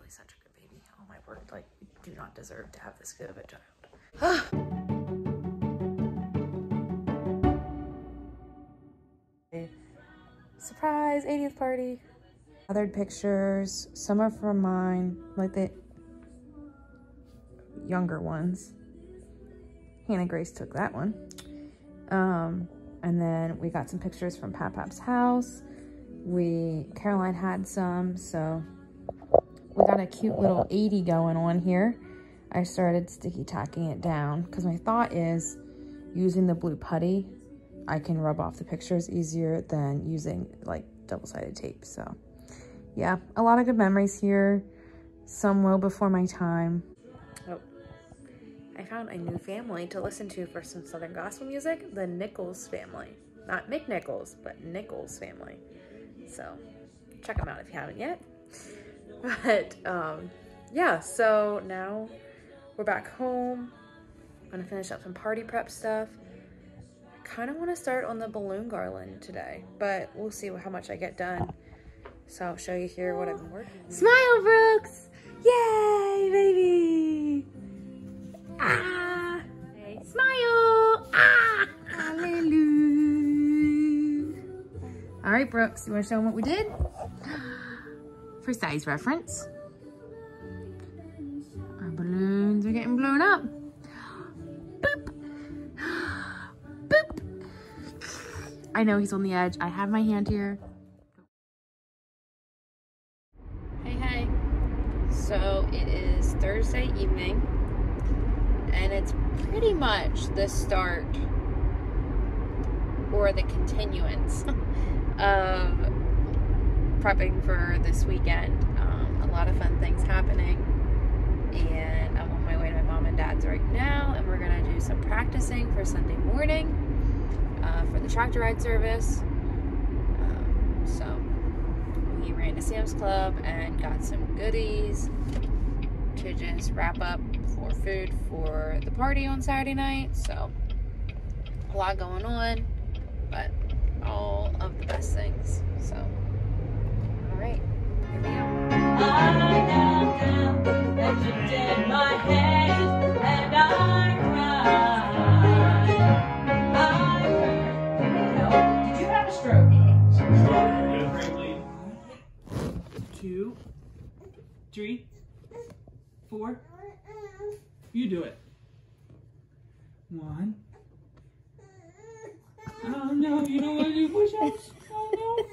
really such a good baby. Oh my word, like, we do not deserve to have this good of a child. Surprise 80th party. Gathered pictures. Some are from mine, like the younger ones. Hannah Grace took that one. And then we got some pictures from Pappap's house. Caroline had some, so we got a cute little 80 going on here. I started sticky tacking it down because my thought is using the blue putty, I can rub off the pictures easier than using like double-sided tape. So yeah, a lot of good memories here. Some well before my time. Oh, I found a new family to listen to for some Southern gospel music, the Nichols family. Not Mick Nichols, but Nichols family. So check them out if you haven't yet. But yeah, so now we're back home. I'm gonna finish up some party prep stuff. I kind of want to start on the balloon garland today, but we'll see how much I get done. So I'll show you here what I've been working on. Smile, Brooks! Yay, baby! Ah! Hey, smile! Ah! Hallelujah! All right, Brooks, you want to show them what we did? For size reference, our balloons are getting blown up. Boop! Boop! I know he's on the edge. I have my hand here. Hey. So it is Thursday evening, and it's pretty much the start or the continuance of prepping for this weekend. A lot of fun things happening, and I'm on my way to my mom and dad's right now, and we're gonna do some practicing for Sunday morning for the tractor ride service. So we ran to Sam's Club and got some goodies to just wrap up for food for the party on Saturday night. So a lot going on, but all of the best things. So all right, here we go. I knelt down and you did my head, and I cried. Did you have a stroke? 2, 3, 4. You do it. 1. Oh no, you don't want to do push-ups? Oh no.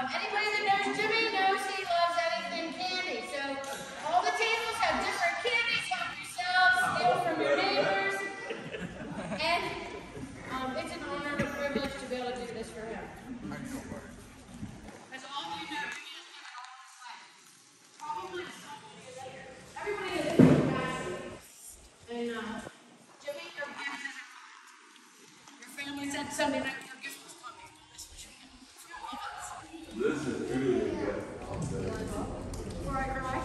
Anybody that knows Jimmy knows he loves anything candy. So all the tables have different candies. Help yourselves, steal from your neighbors. And it's an honor and a privilege to be able to do this for him. As all of you know, he has given all his life. Probably somebody later. Everybody is fascinated. And Jimmy, your gift is your family said Sunday night your gift was coming. That's what you get. This is truly a gift. Before I cry.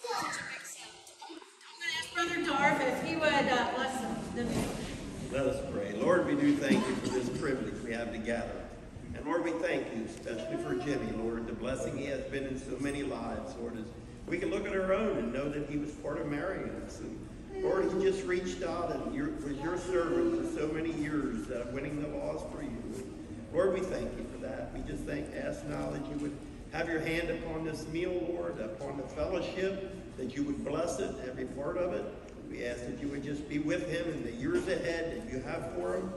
Such a big sound. I'm going to ask Brother Darv if he would bless them. Let us pray. Lord, we do thank you for this privilege we have to gather. And Lord, we thank you, especially for Jimmy, Lord, the blessing he has been in so many lives, Lord, as we can look at our own and know that he was part of marrying us. And Lord, he just reached out and was your servant for so many years, winning the laws for you. Lord, we thank you for that. We just ask now that you would have your hand upon this meal, Lord, upon the fellowship, that you would bless it, every part of it. We ask that you would just be with him in the years ahead that you have for him,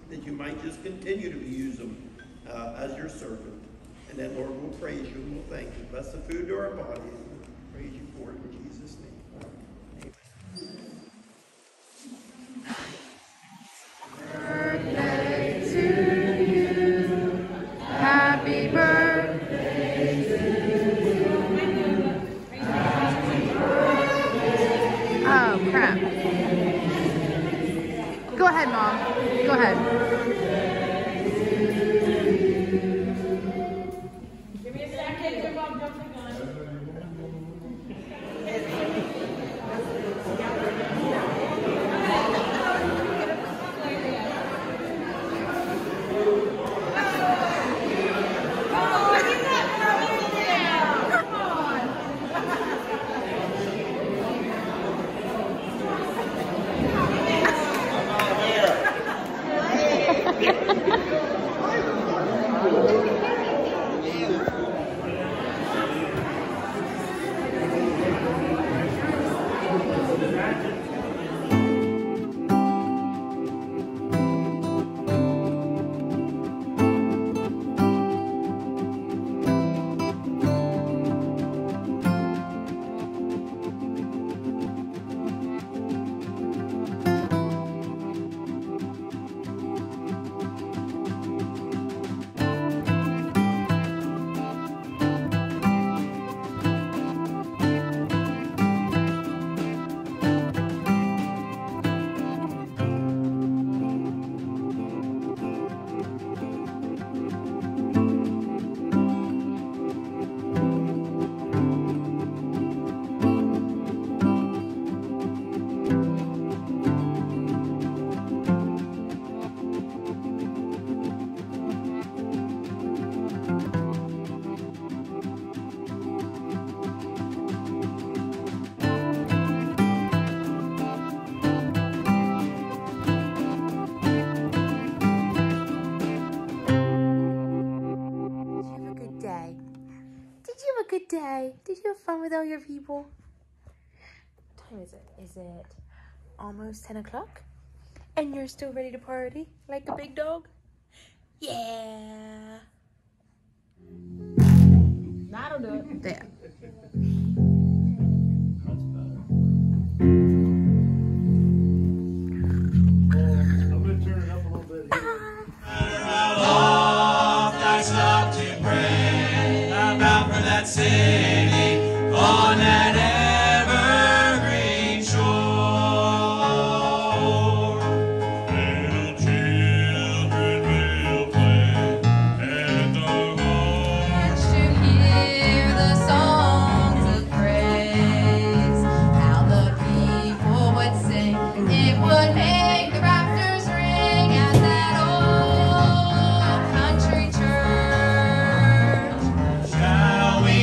that you might just continue to use him as your servant. And then, Lord, we'll praise you and we'll thank you. Bless the food to our bodies. We'll praise you for it in Jesus' name. Birthday to you. Happy birthday to you. Happy birthday. Oh, crap. Go ahead, Mom. Go ahead. Give me a second. Mom, don't take on. Good day. Did you have fun with all your people? What time is it? Is it almost 10 o'clock? And you're still ready to party like a big dog? Yeah. That'll do it. There. I'm going to turn it up a little bit here. City on that evergreen shore. Little children will play at the horse to hear the songs of praise. How the people would sing, it would make the rafters ring at that old country church. Shall we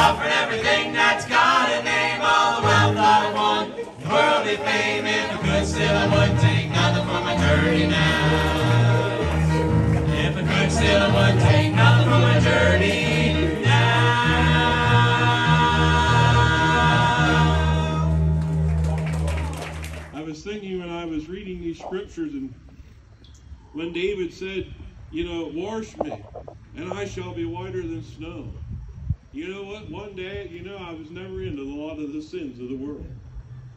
offered everything that's got a name, all the wealth I won, worldly fame. If I could still, I wouldn't take nothing from my journey now. If I could still, I wouldn't take nothing from my journey now. I was thinking when I was reading these scriptures, and when David said, you know, wash me, and I shall be whiter than snow. You know what? One day, you know, I was never into a lot of the sins of the world.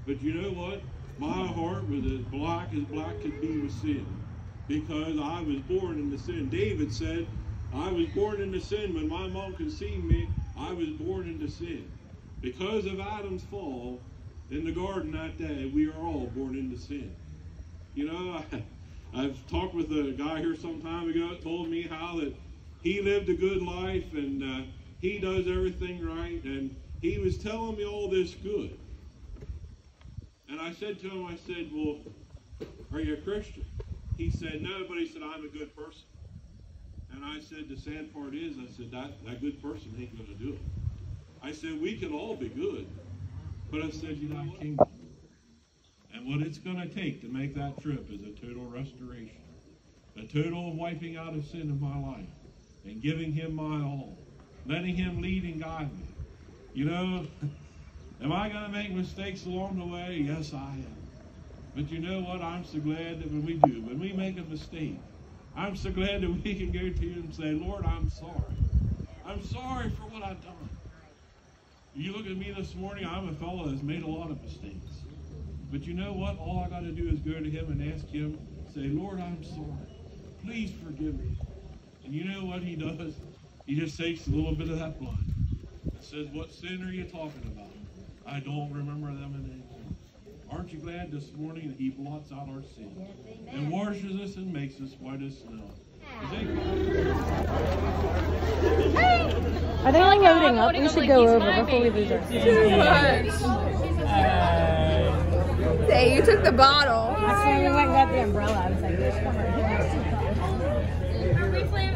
But you know what? My heart was as black could be with sin. Because I was born into sin. David said, I was born into sin. When my mom conceived me, I was born into sin. Because of Adam's fall in the garden that day, we are all born into sin. You know, I've talked with a guy here some time ago that told me how that he lived a good life and he does everything right, and he was telling me all this good. And I said to him, I said, well, are you a Christian? He said, no, but he said, I'm a good person. And I said, the sad part is, I said, that good person ain't going to do it. I said, we can all be good. But I said, you know what? Kingdom. And what it's going to take to make that trip is a total restoration. A total wiping out of sin in my life. And giving him my all. Letting him lead and guide me. You know, am I going to make mistakes along the way? Yes, I am. But you know what? I'm so glad that when we make a mistake, I'm so glad that we can go to you and say, Lord, I'm sorry. I'm sorry for what I've done. You look at me this morning, I'm a fellow that's made a lot of mistakes. But you know what? All I got to do is go to him and ask him, say, Lord, I'm sorry. Please forgive me. And you know what he does? He just takes a little bit of that blood and says, what sin are you talking about? I don't remember them anymore. Aren't you glad this morning that he blots out our sin and washes us and makes us white as snow? Are they all loading up? We should go over before we lose our seat. Too much. Hey, you took the bottle. Actually, we went and got the umbrella. I was like, come right here. Are we playing?